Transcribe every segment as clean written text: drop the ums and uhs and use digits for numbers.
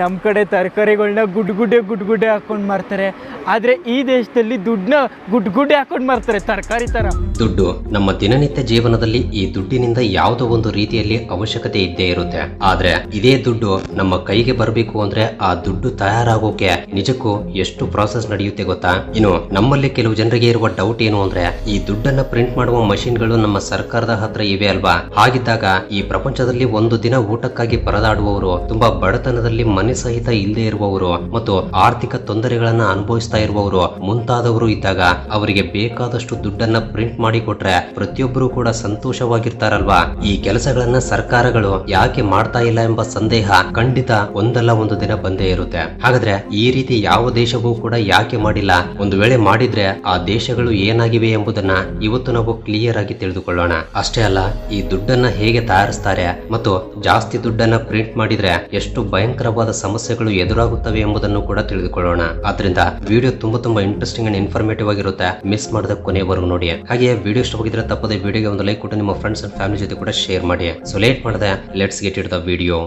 ನಮ್ಮ ಕಡೆ ತರಕಾರಿಗಳನ್ನ ಗುಡ್ಗುಡ್ಡೆ ಹಾಕೊಂಡು ಮಾರ್ತಾರೆ, ಆದ್ರೆ ಈ ದೇಶದಲ್ಲಿ ದುಡ್ಡನ್ನ ಗುಡ್ಗುಡ್ಡೆ ಹಾಕೊಂಡು ಮಾರ್ತಾರೆ ತರಕಾರಿ ತರ. ದುಡ್ಡು ನಮ್ಮ ದಿನನಿತ್ಯ ಜೀವನದಲ್ಲಿ ಈ ದುಡ್ಡಿನಿಂದ ಯಾವುದೋ ಒಂದು ರೀತಿಯಲ್ಲಿ ಅವಶ್ಯಕತೆ ಇದ್ದೇ ಇರುತ್ತೆ. ಆದ್ರೆ ಇದೇ ದುಡ್ಡು ನಮ್ಮ ಕೈಗೆ ಬರಬೇಕು ಅಂದ್ರೆ ಆ ದುಡ್ಡು ತಯಾರಾಗೋಕೆ ನಿಜಕ್ಕೂ ಎಷ್ಟು ಪ್ರಾಸೆಸ್ ನಡೆಯುತ್ತೆ ಗೊತ್ತಾ? ಇನ್ನು ನಮ್ಮಲ್ಲಿ ಕೆಲವು ಜನರಿಗೆ ಇರುವ ಡೌಟ್ ಏನು ಅಂದ್ರೆ, ಈ ದುಡ್ಡನ್ನ ಪ್ರಿಂಟ್ ಮಾಡುವ ಮಷಿನ್ಗಳು ನಮ್ಮ ಸರ್ಕಾರದ ಹತ್ರ ಇವೆ ಅಲ್ವಾ? ಹಾಗಿದ್ದಾಗ ಈ ಪ್ರಪಂಚದಲ್ಲಿ ಒಂದು ದಿನ ಊಟಕ್ಕಾಗಿ ಪರದಾಡುವವರು, ತುಂಬಾ ಬಡತನದಲ್ಲಿ ಮನೆ ಸಹಿತ ಇಲ್ಲದೆ ಇರುವವರು ಮತ್ತು ಆರ್ಥಿಕ ತೊಂದರೆಗಳನ್ನ ಅನುಭವಿಸ್ತಾ ಇರುವವರು ಮುಂತಾದವರು ಇದ್ದಾಗ ಅವರಿಗೆ ಬೇಕಾದಷ್ಟು ದುಡ್ಡನ್ನ ಪ್ರಿಂಟ್ ಮಾಡಿ ಕೊಟ್ರೆ ಪ್ರತಿಯೊಬ್ಬರು ಕೂಡ ಸಂತೋಷವಾಗಿರ್ತಾರಲ್ವಾ? ಈ ಕೆಲಸಗಳನ್ನ ಸರ್ಕಾರಗಳು ಯಾಕೆ ಮಾಡ್ತಾ ಇಲ್ಲ ಎಂಬ ಸಂದೇಹ ಖಂಡಿತ ಒಂದಲ್ಲ ಒಂದು ದಿನ ಬಂದೇ ಇರುತ್ತೆ. ಹಾಗಾದ್ರೆ ಈ ರೀತಿ ಯಾವ ದೇಶವೂ ಕೂಡ ಯಾಕೆ ಮಾಡಿಲ್ಲ? ಒಂದು ವೇಳೆ ಮಾಡಿದ್ರೆ ಆ ದೇಶಗಳು ಏನಾಗಿವೆ ಎಂಬುದನ್ನ ಇವತ್ತು ನಾವು ಕ್ಲಿಯರ್ ಆಗಿ ತಿಳಿದುಕೊಳ್ಳೋಣ. ಅಷ್ಟೇ ಅಲ್ಲ, ಈ ದುಡ್ಡನ್ನ ಹೇಗೆ ತಯಾರಿಸ್ತಾರೆ ಮತ್ತು ಜಾಸ್ತಿ ದುಡ್ಡನ್ನ ಪ್ರಿಂಟ್ ಮಾಡಿದ್ರೆ ಎಷ್ಟು ಭಯಂಕರವಾದ ಸಮಸ್ಯೆಗಳು ಎದುರಾಗುತ್ತವೆ ಎಂಬುದನ್ನು ಕೂಡ ತಿಳಿದುಕೊಳ್ಳೋಣ. ಆದ್ರಿಂದ ವಿಡಿಯೋ ತುಂಬಾ ಇಂಟ್ರೆಸ್ಟಿಂಗ್ ಅಂಡ್ ಇನ್ಫಾರ್ಮೇಟಿವ್ ಆಗಿರುತ್ತೆ. ಮಿಸ್ ಮಾಡದ ಕೊನೆವರೆಗೂ ನೋಡಿ. ಹಾಗೆ ವಿಡಿಯೋ ಇಷ್ಟವಾಗಿದ್ರೆ ತಪ್ಪದೆ ವಿಡಿಯೋಗೆ ಒಂದು ಲೈಕ್ ಕೊಟ್ಟು ನಿಮ್ಮ ಫ್ರೆಂಡ್ಸ್ ಅಂಡ್ ಫ್ಯಾಮಿಲಿ ಜೊತೆ ಕೂಡ ಶೇರ್ ಮಾಡಿ. ಸೊ ಲೇಟ್ ಮಾಡದೆ let's get it the video.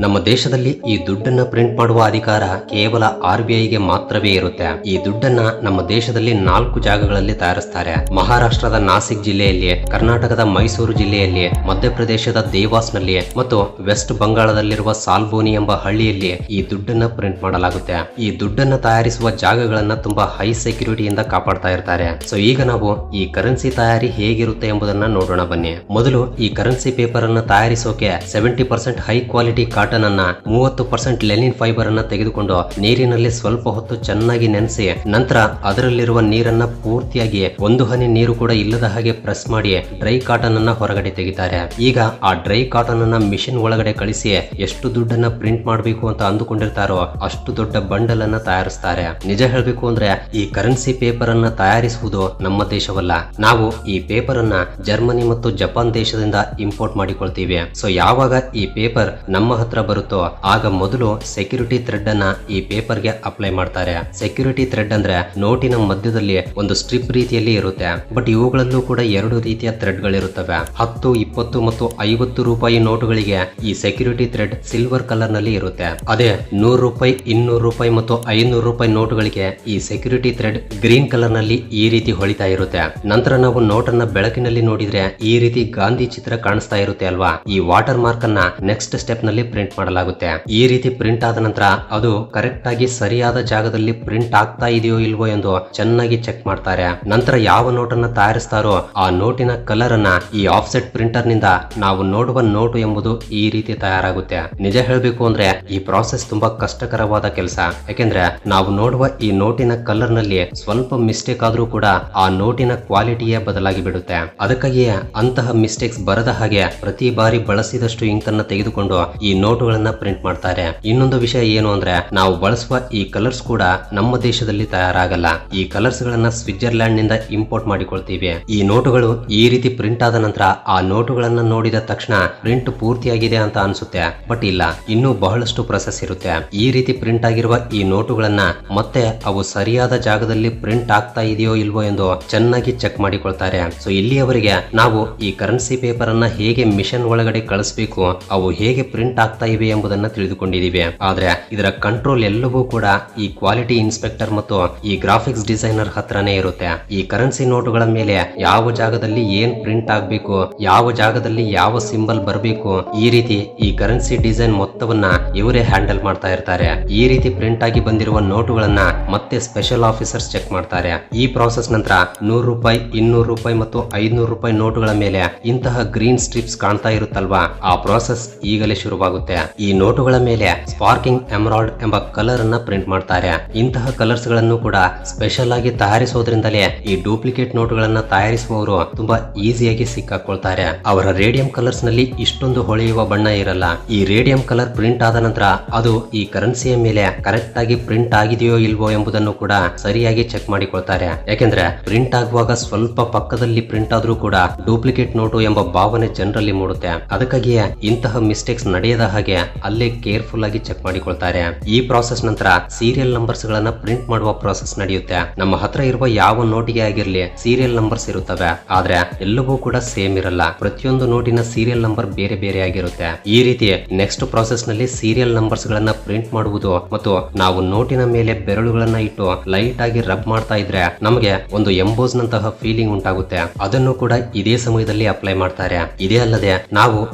ನಮ್ಮ ದೇಶದಲ್ಲಿ ಈ ದುಡ್ಡನ್ನ ಪ್ರಿಂಟ್ ಮಾಡುವ ಅಧಿಕಾರ ಕೇವಲ RBIಗೆ ಮಾತ್ರವೇ ಇರುತ್ತೆ. ಈ ದುಡ್ಡನ್ನ ನಮ್ಮ ದೇಶದಲ್ಲಿ 4 ಜಾಗಗಳಲ್ಲಿ ತಯಾರಿಸ್ತಾರೆ. ಮಹಾರಾಷ್ಟ್ರದ ನಾಸಿಕ್ ಜಿಲ್ಲೆಯಲ್ಲಿ, ಕರ್ನಾಟಕದ ಮೈಸೂರು ಜಿಲ್ಲೆಯಲ್ಲಿ, ಮಧ್ಯಪ್ರದೇಶದ ದೇವಾಸ್ ನಲ್ಲಿ ಮತ್ತು ವೆಸ್ಟ್ ಬಂಗಾಳದಲ್ಲಿರುವ ಸಾಲ್ಬೋನಿ ಎಂಬ ಹಳ್ಳಿಯಲ್ಲಿ ಈ ದುಡ್ಡನ್ನ ಪ್ರಿಂಟ್ ಮಾಡಲಾಗುತ್ತೆ. ಈ ದುಡ್ಡನ್ನ ತಯಾರಿಸುವ ಜಾಗಗಳನ್ನ ತುಂಬಾ ಹೈ ಸೆಕ್ಯೂರಿಟಿಯಿಂದ ಕಾಪಾಡ್ತಾ ಇರ್ತಾರೆ. ಸೊ ಈಗ ನಾವು ಈ ಕರೆನ್ಸಿ ತಯಾರಿ ಹೇಗಿರುತ್ತೆ ಎಂಬುದನ್ನ ನೋಡೋಣ ಬನ್ನಿ. ಮೊದಲು ಈ ಕರೆನ್ಸಿ ಪೇಪರ್ ಅನ್ನ ತಯಾರಿಸೋಕೆ 70% ಹೈ ಕ್ವಾಲಿಟಿ ಕಾಟನ್ ಅನ್ನ, 30% ಲೆನಿನ್ ಫೈಬರ್ ಅನ್ನ ತೆಗೆದುಕೊಂಡು ನೀರಿನಲ್ಲಿ ಸ್ವಲ್ಪ ಹೊತ್ತು ಚೆನ್ನಾಗಿ ನೆನೆಸಿ, ನಂತರ ಅದರಲ್ಲಿರುವ ನೀರನ್ನ ಪೂರ್ತಿಯಾಗಿ ಒಂದು ಹನಿ ನೀರು ಕೂಡ ಇಲ್ಲದ ಹಾಗೆ ಪ್ರೆಸ್ ಮಾಡಿ ಡ್ರೈ ಕಾಟನ್ ಅನ್ನ ಹೊರಗಡೆ ತೆಗಿತಾರೆ. ಈಗ ಆ ಡ್ರೈ ಕಾಟನ್ ಅನ್ನ ಮಿಷಿನ್ ಒಳಗಡೆ ಕಳಿಸಿ ಎಷ್ಟು ದುಡ್ಡನ್ನ ಪ್ರಿಂಟ್ ಮಾಡಬೇಕು ಅಂತ ಅಂದುಕೊಂಡಿರ್ತಾರೋ ಅಷ್ಟು ದೊಡ್ಡ ಬಂಡಲ್ ಅನ್ನ ತಯಾರಿಸ್ತಾರೆ. ನಿಜ ಹೇಳ್ಬೇಕು ಅಂದ್ರೆ ಈ ಕರೆನ್ಸಿ ಪೇಪರ್ ಅನ್ನ ತಯಾರಿಸುವುದು ನಮ್ಮ ದೇಶವಲ್ಲ. ನಾವು ಈ ಪೇಪರ್ ಅನ್ನ ಜರ್ಮನಿ ಮತ್ತು ಜಪಾನ್ ದೇಶದಿಂದ ಇಂಪೋರ್ಟ್ ಮಾಡಿಕೊಳ್ತೀವಿ. ಸೊ ಯಾವಾಗ ಈ ಪೇಪರ್ ನಮ್ಮ ಹತ್ರ ಬರುತ್ತೋ ಆಗ ಮೊದಲು ಸೆಕ್ಯೂರಿಟಿ ಥ್ರೆಡ್ ಅನ್ನ ಈ ಪೇಪರ್ ಗೆ ಅಪ್ಲೈ ಮಾಡ್ತಾರೆ. ಸೆಕ್ಯೂರಿಟಿ ಥ್ರೆಡ್ ಅಂದ್ರೆ ನೋಟಿನ ಮಧ್ಯದಲ್ಲಿ ಒಂದು ಸ್ಟ್ರಿಪ್ ರೀತಿಯಲ್ಲಿ ಇರುತ್ತೆ. ಬಟ್ ಇವುಗಳಲ್ಲೂ ಕೂಡ 2 ರೀತಿಯ ಥ್ರೆಡ್ ಗಳಿರುತ್ತವೆ. 10, 20 ಮತ್ತು 50 ರೂಪಾಯಿ ನೋಟುಗಳಿಗೆ ಈ ಸೆಕ್ಯೂರಿಟಿ ಥ್ರೆಡ್ ಸಿಲ್ವರ್ ಕಲರ್ ನಲ್ಲಿ ಇರುತ್ತೆ. ಅದೇ 100 ರೂಪಾಯಿ, 200 ರೂಪಾಯಿ ಮತ್ತು 500 ರೂಪಾಯಿ ನೋಟುಗಳಿಗೆ ಈ ಸೆಕ್ಯೂರಿಟಿ ಥ್ರೆಡ್ ಗ್ರೀನ್ ಕಲರ್ ನಲ್ಲಿ ಈ ರೀತಿ ಹೊಳಿತಾ ಇರುತ್ತೆ. ನಂತರ ನಾವು ನೋಟನ್ನ ಬೆಳಕಿನಲ್ಲಿ ನೋಡಿದ್ರೆ ಈ ರೀತಿ ಗಾಂಧಿ ಚಿತ್ರ ಕಾಣಿಸ್ತಾ ಇರುತ್ತೆ ಅಲ್ವಾ? ಈ ವಾಟರ್ ಮಾರ್ಕ್ ಅನ್ನ ನೆಕ್ಸ್ಟ್ ಸ್ಟೆಪ್ ನಲ್ಲಿ ಪ್ರಿಂಟ್ ಮಾಡಲಾಗುತ್ತೆ. ಈ ರೀತಿ ಪ್ರಿಂಟ್ ಆದ ನಂತರ ಅದು ಕರೆಕ್ಟ್ ಆಗಿ ಸರಿಯಾದ ಜಾಗದಲ್ಲಿ ಪ್ರಿಂಟ್ ಆಗ್ತಾ ಇದೆಯೋ ಇಲ್ವೋ ಎಂದು ಚೆನ್ನಾಗಿ ಚೆಕ್ ಮಾಡ್ತಾರೆ. ನಂತರ ಯಾವ ನೋಟನ್ನ ತಯಾರಿಸ್ತಾರೋ ಆ ನೋಟಿನ ಕಲರ್ ಅನ್ನ ಈ ಆಫ್ಸೆಟ್ ಪ್ರಿಂಟರ್ ನಿಂದ ನಾವು ನೋಡುವ ನೋಟು ಎಂಬುದು ಈ ರೀತಿ ತಯಾರಾಗುತ್ತೆ. ನಿಜ ಹೇಳ್ಬೇಕು ಅಂದ್ರೆ ಈ ಪ್ರಾಸೆಸ್ ತುಂಬಾ ಕಷ್ಟಕರವಾದ ಕೆಲಸ. ಯಾಕೆಂದ್ರೆ ನಾವು ನೋಡುವ ಈ ನೋಟಿನ ಕಲರ್ ನಲ್ಲಿ ಸ್ವಲ್ಪ ಮಿಸ್ಟೇಕ್ ಆದ್ರೂ ಕೂಡ ಆ ನೋಟಿನ ಕ್ವಾಲಿಟಿಯೇ ಬದಲಾಗಿ ಬಿಡುತ್ತೆ. ಅದಕ್ಕಾಗಿಯೇ ಅಂತಹ ಮಿಸ್ಟೇಕ್ಸ್ ಬರದ ಹಾಗೆ ಪ್ರತಿ ಬಾರಿ ಬಳಸಿದಷ್ಟು ಇಂಕ್ ಅನ್ನ ತೆಗೆದುಕೊಂಡು ಈ ನೋಟುಗಳನ್ನ ಪ್ರಿಂಟ್ ಮಾಡ್ತಾರೆ. ಇನ್ನೊಂದು ವಿಷಯ ಏನು ಅಂದ್ರೆ, ನಾವು ಬಳಸುವ ಈ ಕಲರ್ಸ್ ಕೂಡ ನಮ್ಮ ದೇಶದಲ್ಲಿ ತಯಾರಾಗಲ್ಲ. ಈ ಕಲರ್ಸ್ ಗಳನ್ನ ಸ್ವಿಟ್ಜರ್ಲ್ಯಾಂಡ್ ನಿಂದ ಇಂಪೋರ್ಟ್ ಮಾಡಿಕೊಳ್ತೀವಿ. ಈ ನೋಟುಗಳು ಈ ರೀತಿ ಪ್ರಿಂಟ್ ಆದ ನಂತರ ಆ ನೋಟುಗಳನ್ನ ನೋಡಿದ ತಕ್ಷಣ ಪ್ರಿಂಟ್ ಪೂರ್ತಿಯಾಗಿದೆ ಅಂತ ಅನ್ಸುತ್ತೆ. ಬಟ್ ಇಲ್ಲ, ಇನ್ನೂ ಬಹಳಷ್ಟು ಪ್ರೊಸೆಸ್ ಇರುತ್ತೆ. ಈ ರೀತಿ ಪ್ರಿಂಟ್ ಆಗಿರುವ ಈ ನೋಟುಗಳನ್ನ ಮತ್ತೆ ಅವು ಸರಿಯಾದ ಜಾಗದಲ್ಲಿ ಪ್ರಿಂಟ್ ಆಗ್ತಾ ಇದೆಯೋ ಇಲ್ವೋ ಎಂದು ಚೆನ್ನಾಗಿ ಚೆಕ್ ಮಾಡಿಕೊಳ್ತಾರೆ. ಸೊ ಇಲ್ಲಿಯವರೆಗೆ ನಾವು ಈ ಕರೆನ್ಸಿ ಪೇಪರ್ ಅನ್ನ ಹೇಗೆ ಮಿಷನ್ ಒಳಗಡೆ ಕಳಿಸಬೇಕು, ಅವು ಹೇಗೆ ಪ್ರಿಂಟ್ ಆಗ್ತಾ ಇವೆ ಎಂಬುದನ್ನ ತಿಳಿದುಕೊಂಡಿದೀವಿ. ಆದ್ರೆ ಇದರ ಕಂಟ್ರೋಲ್ ಎಲ್ಲವೂ ಕೂಡ ಈ ಕ್ವಾಲಿಟಿ ಇನ್ಸ್ಪೆಕ್ಟರ್ ಮತ್ತು ಈ ಗ್ರಾಫಿಕ್ಸ್ ಡಿಸೈನರ್ ಹತ್ರನೇ ಇರುತ್ತೆ. ಈ ಕರೆನ್ಸಿ ನೋಟುಗಳ ಮೇಲೆ ಯಾವ ಜಾಗದಲ್ಲಿ ಏನ್ ಪ್ರಿಂಟ್ ಆಗ್ಬೇಕು, ಯಾವ ಜಾಗದಲ್ಲಿ ಯಾವ ಸಿಂಬಲ್ ಬರಬೇಕು, ಈ ರೀತಿ ಈ ಕರೆನ್ಸಿ ಡಿಸೈನ್ ಮೊತ್ತವನ್ನ ಇವರೇ ಹ್ಯಾಂಡಲ್ ಮಾಡ್ತಾ ಇರ್ತಾರೆ. ಈ ರೀತಿ ಪ್ರಿಂಟ್ ಆಗಿ ಬಂದಿರುವ ನೋಟುಗಳನ್ನ ಮತ್ತೆ ಸ್ಪೆಷಲ್ ಆಫೀಸರ್ಸ್ ಚೆಕ್ ಮಾಡ್ತಾರೆ. ಈ ಪ್ರಾಸೆಸ್ ನಂತರ 100 ರೂಪಾಯಿ, 200 ರೂಪಾಯಿ ಮತ್ತು 500 ರೂಪಾಯಿ ನೋಟುಗಳ ಮೇಲೆ ಇಂತಹ ಗ್ರೀನ್ ಸ್ಟ್ರಿಪ್ಸ್ ಕಾಣ್ತಾ ಇರುತ್ತಲ್ವಾ, ಆ ಪ್ರಾಸೆಸ್ ಈಗಲೇ ಶುರುವಾಗುತ್ತೆ. ಈ ನೋಟುಗಳ ಮೇಲೆ ಸ್ಪಾರ್ಕಿಂಗ್ ಎಮರಾಲ್ಡ್ ಎಂಬ ಕಲರ್ ಅನ್ನ ಪ್ರಿಂಟ್ ಮಾಡ್ತಾರೆ. ಇಂತಹ ಕಲರ್ಸ್ ಗಳನ್ನು ಕೂಡ ಸ್ಪೆಷಲ್ ಆಗಿ ತಯಾರಿಸೋದ್ರಿಂದಲೇ ಈ ಡೂಪ್ಲಿಕೇಟ್ ನೋಟುಗಳನ್ನ ತಯಾರಿಸುವವರು ತುಂಬಾ ಈಸಿಯಾಗಿ ಸಿಕ್ಕಾಕೊಳ್ತಾರೆ. ಅವರ ರೇಡಿಯಂ ಕಲರ್ಸ್ ನಲ್ಲಿ ಇಷ್ಟೊಂದು ಹೊಳೆಯುವ ಬಣ್ಣ ಇರಲ್ಲ. ಈ ರೇಡಿಯಂ ಕಲರ್ ಪ್ರಿಂಟ್ ಆದ ನಂತರ ಅದು ಈ ಕರೆನ್ಸಿಯ ಮೇಲೆ ಕರೆಕ್ಟ್ ಆಗಿ ಪ್ರಿಂಟ್ ಆಗಿದೆಯೋ ಇಲ್ವೋ ಎಂಬುದನ್ನು ಕೂಡ ಸರಿಯಾಗಿ ಚೆಕ್ ಮಾಡಿಕೊಳ್ತಾರೆ. ಯಾಕೆಂದ್ರೆ ಪ್ರಿಂಟ್ ಆಗುವಾಗ ಸ್ವಲ್ಪ ಪಕ್ಕದಲ್ಲಿ ಪ್ರಿಂಟ್ ಆದ್ರೂ ಕೂಡ ಡೂಪ್ಲಿಕೇಟ್ ನೋಟು ಎಂಬ ಭಾವನೆ ಜನರಲ್ಲಿ ಮೂಡುತ್ತೆ. ಅದಕ್ಕಾಗಿಯೇ ಇಂತಹ ಮಿಸ್ಟೇಕ್ಸ್ ನಡೆಯದ ಹಾಗೆ ಹಾಗೆ ಅಲ್ಲೇ ಕೇರ್ಫುಲ್ ಆಗಿ ಚೆಕ್ ಮಾಡಿಕೊಳ್ತಾರೆ. ಈ ಪ್ರಾಸೆಸ್ ನಂತರ ಸೀರಿಯಲ್ ನಂಬರ್ಸ್ ಗಳನ್ನ ಪ್ರಿಂಟ್ ಮಾಡುವ ಪ್ರಾಸೆಸ್ ನಡೆಯುತ್ತೆ. ನಮ್ಮ ಹತ್ರ ಇರುವ ಯಾವ ನೋಟಿಗೆ ಆಗಿರ್ಲಿ ಸೀರಿಯಲ್ ನಂಬರ್ಸ್ ಇರುತ್ತವೆ, ಆದ್ರೆ ಎಲ್ಲವೂ ಕೂಡ ಸೇಮ್ ಇರಲ್ಲ. ಪ್ರತಿಯೊಂದು ನೋಟಿನ ಸೀರಿಯಲ್ ನಂಬರ್ ಬೇರೆ ಬೇರೆ ಆಗಿರುತ್ತೆ. ಈ ರೀತಿ ನೆಕ್ಸ್ಟ್ ಪ್ರಾಸೆಸ್ ನಲ್ಲಿ ಸೀರಿಯಲ್ ನಂಬರ್ಸ್ ಗಳನ್ನ ಪ್ರಿಂಟ್ ಮಾಡುವುದು ಮತ್ತು ನಾವು ನೋಟಿನ ಮೇಲೆ ಬೆರಳುಗಳನ್ನ ಇಟ್ಟು ಲೈಟ್ ಆಗಿ ರಬ್ ಮಾಡ್ತಾ ಇದ್ರೆ ನಮಗೆ ಒಂದು ಎಂಬೋಸ್ ನಂತಹ ಫೀಲಿಂಗ್ ಉಂಟಾಗುತ್ತೆ. ಅದನ್ನು ಕೂಡ ಇದೇ ಸಮಯದಲ್ಲಿ ಅಪ್ಲೈ ಮಾಡ್ತಾರೆ. ಇದೇ ಅಲ್ಲದೆ ನಾವು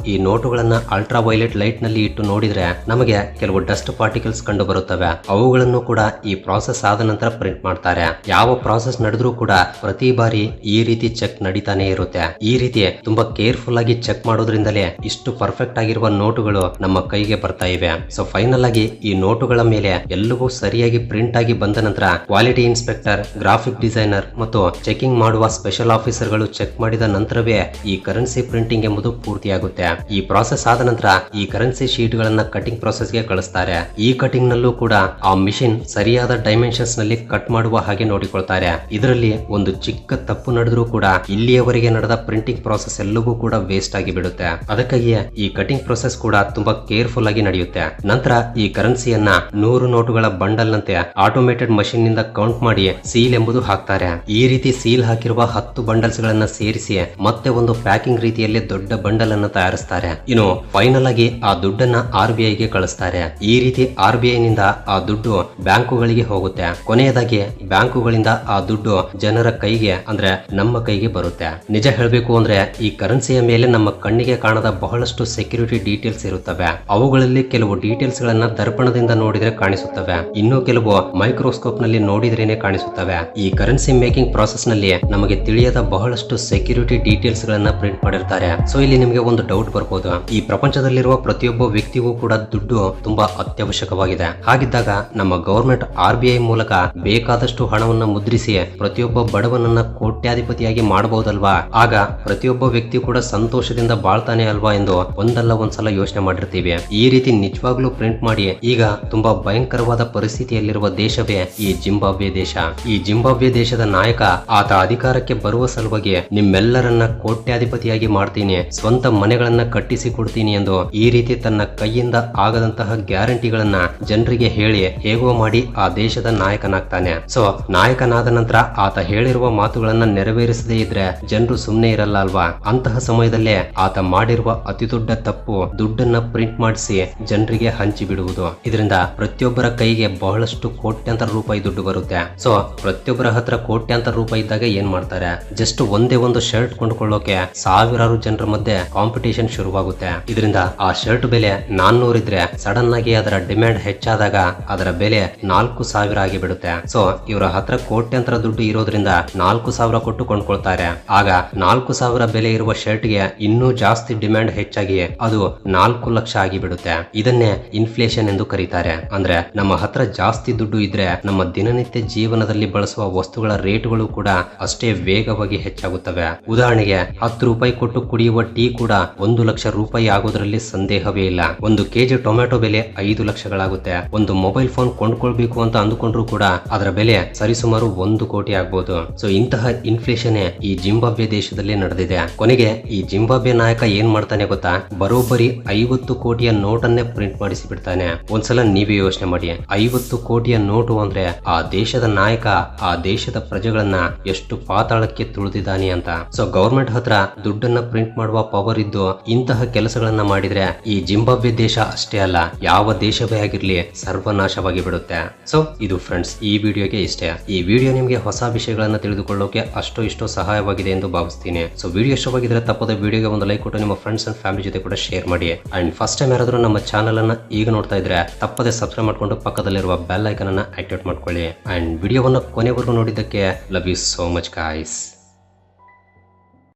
ಈ ನೋಟುಗಳನ್ನ ಅಲ್ಟ್ರಾ ವೈಲೆಟ್ ಲೈಟ್ ನಲ್ಲಿ ಇಟ್ಟು ನೋಡಿದ್ರೆ ನಮಗೆ ಕೆಲವು ಡಸ್ಟ್ ಪಾರ್ಟಿಕಲ್ಸ್ ಕಂಡು ಬರುತ್ತವೆ. ಅವುಗಳನ್ನು ಕೂಡ ಈ ಪ್ರಾಸೆಸ್ ಆದ ನಂತರ ಪ್ರಿಂಟ್ ಮಾಡ್ತಾರೆ. ಯಾವ ಪ್ರಾಸೆಸ್ ನಡೆದ್ರೂ ಕೂಡ ಪ್ರತಿ ಬಾರಿ ಈ ರೀತಿ ಚೆಕ್ ನಡೀತಾನೆ ಇರುತ್ತೆ. ಈ ರೀತಿ ತುಂಬಾ ಕೇರ್ಫುಲ್ ಆಗಿ ಚೆಕ್ ಮಾಡೋದ್ರಿಂದಲೇ ಇಷ್ಟು ಪರ್ಫೆಕ್ಟ್ ಆಗಿರುವ ನೋಟುಗಳು ನಮ್ಮ ಕೈಗೆ ಬರ್ತಾ ಇವೆ. ಸೊ ಫೈನಲ್ ಆಗಿ ಈ ನೋಟುಗಳ ಮೇಲೆ ಎಲ್ಲವೂ ಸರಿಯಾಗಿ ಪ್ರಿಂಟ್ ಆಗಿ ಬಂದ ನಂತರ ಕ್ವಾಲಿಟಿ ಇನ್ಸ್ಪೆಕ್ಟರ್, ಗ್ರಾಫಿಕ್ ಡಿಸೈನರ್ ಮತ್ತು ಚೆಕಿಂಗ್ ಮಾಡುವ ಸ್ಪೆಷಲ್ ಆಫೀಸರ್ ಗಳು ಚೆಕ್ ಮಾಡಿದ ನಂತರವೇ ಈ ಕರೆನ್ಸಿ ಪ್ರಿಂಟಿಂಗ್ ಎಂಬುದು ಪೂರ್ತಿಯಾಗುತ್ತೆ. ಈ ಪ್ರಾಸೆಸ್ ಆದ ನಂತರ ಈ ಕರೆನ್ಸಿ ಶೀಟ್ ಗಳನ್ನ ಕಟಿಂಗ್ ಪ್ರಾಸೆಸ್ ಗೆ ಕಳಿಸ್ತಾರೆ. ಈ ಕಟಿಂಗ್ ನಲ್ಲೂ ಕೂಡ ಆ ಮಿಷಿನ್ ಸರಿಯಾದ ಡೈಮೆನ್ಷನ್ಸ್ ನಲ್ಲಿ ಕಟ್ ಮಾಡುವ ಹಾಗೆ ನೋಡಿಕೊಳ್ತಾರೆ. ಇದರಲ್ಲಿ ಒಂದು ಚಿಕ್ಕ ತಪ್ಪು ನಡೆದ್ರೂ ಕೂಡ ಇಲ್ಲಿಯವರೆಗೆ ನಡೆದ ಪ್ರಿಂಟಿಂಗ್ ಪ್ರಾಸೆಸ್ ಎಲ್ಲವೂ ಕೂಡ ವೇಸ್ಟ್ ಆಗಿ ಬಿಡುತ್ತೆ. ಅದಕ್ಕಾಗಿಯೇ ಈ ಕಟಿಂಗ್ ಪ್ರಾಸೆಸ್ ಕೂಡ ತುಂಬಾ ಕೇರ್ಫುಲ್ ಆಗಿ ನಡೆಯುತ್ತೆ. ನಂತರ ಈ ಕರೆನ್ಸಿಯನ್ನ 100 ನೋಟುಗಳ ಬಂಡಲ್ ನಂತೆ ಆಟೋಮೇಟೆಡ್ ಮಷಿನ್ ನಿಂದ ಕೌಂಟ್ ಮಾಡಿ ಸೀಲ್ ಎಂಬುದು ಹಾಕ್ತಾರೆ. ಈ ರೀತಿ ಸೀಲ್ ಹಾಕಿರುವ 10 ಬಂಡಲ್ಸ್ ಗಳನ್ನ ಸೇರಿಸಿ ಮತ್ತೆ ಒಂದು ಪ್ಯಾಕಿಂಗ್ ರೀತಿಯಲ್ಲಿ ದೊಡ್ಡ ಬಂಡಲ್ ಅನ್ನು ತಯಾರಿಸ್ತಾರೆ. ಇನ್ನು ಫೈನಲ್ ಆಗಿ ಆ ದುಡ್ಡನ್ನ RBI ಗೆ ಕಳಿಸ್ತಾರೆ. ಈ ರೀತಿ RBI ನಿಂದ ಆ ದುಡ್ಡು ಬ್ಯಾಂಕುಗಳಿಗೆ ಹೋಗುತ್ತೆ. ಕೊನೆಯದಾಗಿ ಬ್ಯಾಂಕುಗಳಿಂದ ಆ ದುಡ್ಡು ಜನರ ಕೈಗೆ ಅಂದ್ರೆ ನಮ್ಮ ಕೈಗೆ ಬರುತ್ತೆ. ನಿಜ ಹೇಳಬೇಕು ಅಂದ್ರೆ ಈ ಕರೆನ್ಸಿಯ ಮೇಲೆ ನಮ್ಮ ಕಣ್ಣಿಗೆ ಕಾಣದ ಬಹಳಷ್ಟು ಸೆಕ್ಯೂರಿಟಿ ಡೀಟೇಲ್ಸ್ ಇರುತ್ತವೆ. ಅವುಗಳಲ್ಲಿ ಕೆಲವು ಡೀಟೇಲ್ಸ್ ಗಳನ್ನ ದರ್ಪಣದಿಂದ ನೋಡಿದ್ರೆ ಕಾಣಿಸುತ್ತವೆ, ಇನ್ನು ಕೆಲವು ಮೈಕ್ರೋಸ್ಕೋಪ್ ನಲ್ಲಿ ನೋಡಿದ್ರೇನೆ ಕಾಣಿಸುತ್ತವೆ. ಈ ಕರೆನ್ಸಿ ಮೇಕಿಂಗ್ ಪ್ರಾಸೆಸ್ ನಲ್ಲಿ ನಮಗೆ ತಿಳಿಯದ ಬಹಳಷ್ಟು ಸೆಕ್ಯೂರಿಟಿ ಡೀಟೇಲ್ಸ್ ಗಳನ್ನ ಪ್ರಿಂಟ್ ಮಾಡಿರ್ತಾರೆ. ಸೊ ಇಲ್ಲಿ ನಿಮಗೆ ಒಂದು ಡೌಟ್ ಬರ್ಬೋದು, ಈ ಪ್ರಪಂಚದಲ್ಲಿರುವ ಪ್ರತಿಯೊಬ್ಬ ವ್ಯಕ್ತಿಗೂ ಕೂಡ ದುಡ್ಡು ತುಂಬಾ ಅತ್ಯವಶ್ಯಕವಾಗಿದೆ. ಹಾಗಿದ್ದಾಗ ನಮ್ಮ ಗವರ್ಮೆಂಟ್ RBI ಮೂಲಕ ಬೇಕಾದಷ್ಟು ಹಣವನ್ನ ಮುದ್ರಿಸಿ ಪ್ರತಿಯೊಬ್ಬ ಬಡವನನ್ನ ಕೋಟ್ಯಾಧಿಪತಿಯಾಗಿ ಮಾಡಬಹುದಲ್ವಾ? ಆಗ ಪ್ರತಿಯೊಬ್ಬ ವ್ಯಕ್ತಿ ಕೂಡ ಸಂತೋಷದಿಂದ ಬಾಳ್ತಾನೆ ಅಲ್ವಾ ಎಂದು ಒಂದಲ್ಲ ಒಂದ್ಸಲ ಯೋಚನೆ ಮಾಡಿರ್ತೀವಿ. ಈ ರೀತಿ ನಿಜವಾಗ್ಲೂ ಪ್ರಿಂಟ್ ಮಾಡಿ ಈಗ ತುಂಬಾ ಭಯಂಕರವಾದ ಪರಿಸ್ಥಿತಿಯಲ್ಲಿರುವ ದೇಶವೇ ಈ ಜಿಂಬಾಬ್ವೆ ದೇಶ. ಈ ಜಿಂಬಾಬ್ವೆ ದೇಶದ ನಾಯಕ ಆತ ಅಧಿಕಾರಕ್ಕೆ ಬರುವ ಸಲುವಾಗಿ ನಿಮ್ಮೆಲ್ಲರನ್ನ ಕೋಟ್ಯಾಧಿಪತಿಯಾಗಿ ಮಾಡ್ತೀನಿ, ಸ್ವಂತ ಮನೆಗಳನ್ನ ಕಟ್ಟಿಸಿ ಕೊಡ್ತೀನಿ ಎಂದು ಈ ರೀತಿ ತನ್ನ ಕೈಯಿಂದ ಆಗದಂತಹ ಗ್ಯಾರಂಟಿಗಳನ್ನ ಜನರಿಗೆ ಹೇಳಿ ಹೇಗೋ ಮಾಡಿ ಆ ದೇಶದ ನಾಯಕನಾಗ್ತಾನೆ. ಸೊ ನಾಯಕನಾದ ನಂತರ ಆತ ಹೇಳಿರುವ ಮಾತುಗಳನ್ನ ನೆರವೇರಿಸದೇ ಇದ್ರೆ ಜನರು ಸುಮ್ನೆ ಇರಲ್ಲ ಅಲ್ವಾ? ಅಂತಹ ಸಮಯದಲ್ಲೇ ಆತ ಮಾಡಿರುವ ಅತಿ ದೊಡ್ಡ ತಪ್ಪು ದುಡ್ಡನ್ನ ಪ್ರಿಂಟ್ ಮಾಡಿಸಿ ಜನರಿಗೆ ಹಂಚಿ ಬಿಡುವುದು. ಇದರಿಂದ ಪ್ರತಿಯೊಬ್ಬರ ಕೈಗೆ ಬಹಳಷ್ಟು ಕೋಟ್ಯಾಂತರ ರೂಪಾಯಿ ದುಡ್ಡು ಬರುತ್ತೆ. ಸೊ ಪ್ರತಿಯೊಬ್ಬರ ಹತ್ರ ಕೋಟ್ಯಾಂತರ ರೂಪಾಯಿ ಇದ್ದಾಗ ಏನ್ ಮಾಡ್ತಾರೆ? ಜಸ್ಟ್ ಒಂದೇ ಒಂದು ಶರ್ಟ್ ಕೊಂಡ್ಕೊಳ್ಳೋಕೆ ಸಾವಿರಾರು ಜನರ ಮಧ್ಯೆ ಕಾಂಪಿಟೇಷನ್ ಶುರುವಾಗುತ್ತೆ. ಇದರಿಂದ ಆ ಶರ್ಟ್ ಬೆಲೆ 400 ಇದ್ರೆ ಸಡನ್ ಆಗಿ ಅದರ ಡಿಮ್ಯಾಂಡ್ ಹೆಚ್ಚಾದಾಗ ಅದರ ಬೆಲೆ 4000 ಆಗಿ ಬಿಡುತ್ತೆ. ಸೊ ಇವರ ಹತ್ರ ಕೋಟ್ಯಾಂತರ ದುಡ್ಡು ಇರೋದ್ರಿಂದ 4000 ಕೊಟ್ಟು ಕೊಂಡ್ಕೊಳ್ತಾರೆ. ಆಗ 4000 ಬೆಲೆ ಇರುವ ಶರ್ಟ್ ಗೆ ಇನ್ನೂ ಜಾಸ್ತಿ ಡಿಮ್ಯಾಂಡ್ ಹೆಚ್ಚಾಗಿ ಅದು 4 ಲಕ್ಷ ಆಗಿ ಬಿಡುತ್ತೆ. ಇದನ್ನೇ ಇನ್ಫ್ಲೇಷನ್ ಎಂದು ಕರೀತಾರೆ. ಅಂದ್ರೆ ನಮ್ಮ ಹತ್ರ ಜಾಸ್ತಿ ದುಡ್ಡು ಇದ್ರೆ ನಮ್ಮ ದಿನನಿತ್ಯ ಜೀವನದಲ್ಲಿ ಬಳಸುವ ವಸ್ತುಗಳ ರೇಟ್ಗಳು ಕೂಡ ಅಷ್ಟೇ ವೇಗವಾಗಿ ಹೆಚ್ಚಾಗುತ್ತವೆ. ಉದಾಹರಣೆಗೆ 10 ರೂಪಾಯಿ ಕೊಟ್ಟು ಕುಡಿಯುವ ಟೀ ಕೂಡ 1 ಲಕ್ಷ ರೂಪಾಯಿ ಆಗೋದ್ರಲ್ಲಿ ಸಂದೇಹವೇ ಇಲ್ಲ. 1 kg ಟೊಮೆಟೊ ಬೆಲೆ 5 ಲಕ್ಷಗಳಾಗುತ್ತೆ. ಒಂದು ಮೊಬೈಲ್ ಫೋನ್ ಕೊಂಡ್ಕೊಳ್ಬೇಕು ಅಂತ ಅಂದುಕೊಂಡ್ರು ಕೂಡ ಅದರ ಬೆಲೆ ಸರಿಸುಮಾರು 1 ಕೋಟಿ ಆಗ್ಬೋದು. ಸೊ ಇಂತಹ ಇನ್ಫ್ಲೇಷನ್ ಈ ಜಿಂಬಾಬ್ವೆ ದೇಶದಲ್ಲಿ ನಡೆದಿದೆ. ಕೊನೆಗೆ ಈ ಜಿಂಬಾಬ್ವೆ ನಾಯಕ ಏನ್ ಮಾಡ್ತಾನೆ ಗೊತ್ತಾ? ಬರೋಬ್ಬರಿ 50 ಕೋಟಿಯ ನೋಟನ್ನೇ ಪ್ರಿಂಟ್ ಮಾಡಿಸಿ ಬಿಡ್ತಾನೆ. ಒಂದ್ಸಲ ನೀವೇ ಯೋಚನೆ ಮಾಡಿ, 50 ಕೋಟಿಯ ನೋಟು ಅಂದ್ರೆ ಆ ದೇಶದ ನಾಯಕ ಆ ದೇಶದ ಪ್ರಜೆಗಳನ್ನ ಎಷ್ಟು ಪಾತಾಳಕ್ಕೆ ತುಳಿದಿದ್ದಾನೆ ಅಂತ. ಸೊ ಗವರ್ಮೆಂಟ್ ಹತ್ರ ದುಡ್ಡನ್ನ ಪ್ರಿಂಟ್ ಮಾಡುವ ಪವರ್ ಇದ್ದು ಇಂತಹ ಕೆಲಸಗಳನ್ನ ಮಾಡಿದ್ರೆ ಈ ಜಿಂಬಾಬ್ವೆ ದೇಶ ಅಷ್ಟೇ ಅಲ್ಲ, ಯಾವ ದೇಶವೇ ಆಗಿರ್ಲಿ ಸರ್ವನಾಶವಾಗಿ ಬಿಡುತ್ತೆ. ಸೊ ಇದು ಫ್ರೆಂಡ್ಸ್ ಈ ವಿಡಿಯೋಗೆ ಇಷ್ಟೇ. ಈ ವಿಡಿಯೋ ನಿಮ್ಗೆ ಹೊಸ ವಿಷಯಗಳನ್ನ ತಿಳಿದುಕೊಳ್ಳೋಕೆ ಅಷ್ಟೋ ಇಷ್ಟೋ ಸಹಾಯವಾಗಿದೆ ಎಂದು ಭಾವಿಸ್ತೀನಿ. ಸೊ ವಿಡಿಯೋ ಇಷ್ಟವಾಗಿದ್ರೆ ತಪ್ಪದೆ ವಿಡಿಯೋಗೆ ಒಂದು ಲೈಕ್ ಕೊಟ್ಟು ನಿಮ್ಮ ಫ್ರೆಂಡ್ಸ್ ಅಂಡ್ ಫ್ಯಾಮಿಲಿ ಜೊತೆ ಕೂಡ ಶೇರ್ ಮಾಡಿ. ಅಂಡ್ ಫಸ್ಟ್ ಟೈಮ್ ಯಾರಾದ್ರೂ ನಮ್ಮ ಚಾನಲ್ ಅನ್ನ ಈಗ ನೋಡ್ತಾ ಇದ್ರೆ ತಪ್ಪದೆ ಸಬ್ಸ್ಕ್ರೈಬ್ ಮಾಡ್ಕೊಂಡು ಪಕ್ಕದಲ್ಲಿರುವ ಬೆಲ್ ಐಕನ್ ಅನ್ನ ಆಕ್ಟಿವೇಟ್ ಮಾಡ್ಕೊಳ್ಳಿ. ಅಂಡ್ ವಿಡಿಯೋವನ್ನ ಕೊನೆವರೆಗೂ ನೋಡಿದ್ದಕ್ಕೆ love you so much guys.